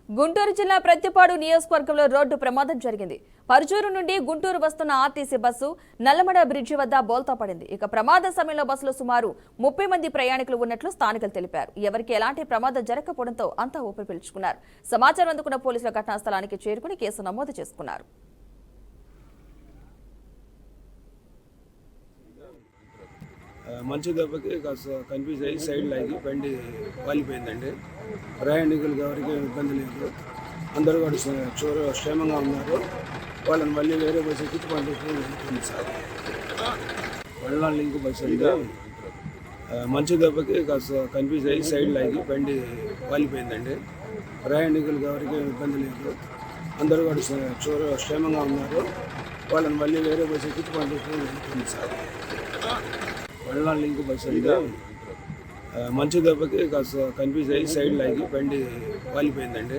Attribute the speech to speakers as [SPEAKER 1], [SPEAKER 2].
[SPEAKER 1] గుంటూరు జిల్లా ప్రత్తిపాడు నియోజకవర్గంలో రోడ్డు ప్రమాదం జరిగింది. పరుచూరు నుండి గుంటూరు వస్తున్న ఆర్టీసీ బస్సు నల్లమడ బ్రిడ్జి వద్ద బోల్తా పడింది. ఇక ప్రమాద సమయంలో బస్సులో సుమారు 30 మంది ప్రయాణికులు ఉన్నట్లు స్థానికులు తెలిపారు. ఎవరికి ఎలాంటి ప్రమాదం జరగకపోవడంతో అంతా ఊపిరి పీల్చుకున్నారు. సమాచారం అందుకున్న పోలీసులు ఘటనా స్థలానికి చేరుకుని కేసు నమోదు చేసుకున్నారు.
[SPEAKER 2] మంచు దెబ్బకి కాస్త కన్ఫ్యూజ్ అయ్యి సైడ్ లాగి బండి వాలిపోయిందండి. ప్రయాణికులకు ఎవరికి ఇబ్బంది లేదు, అందరూ కూడా క్షేమంగా ఉన్నారు. వాళ్ళని మళ్ళీ వేరే బస్సు ఎక్కించి పంపిస్తుంది సార్. వడలాల్ లింక్ బస్సు అండి. మంచు దెబ్బకి కాస్త కన్ఫ్యూజ్ అయ్యి సైడ్ లాగి బండి వాలిపోయిందండి. ప్రయాణికులకు ఎవరికి ఇబ్బంది లేదు, అందరూ కూడా క్షేమంగా ఉన్నారు. వాళ్ళని మళ్ళీ వేరే బస్సు ఎక్కించి పంపిస్తుంది సార్. వడలాల్ లింక్ బస్సు అండి. మంచు దెబ్బకి కాస్త కన్ఫ్యూజ్ అయ్యి సైడ్ లాగి బండి వాలిపోయిందండి.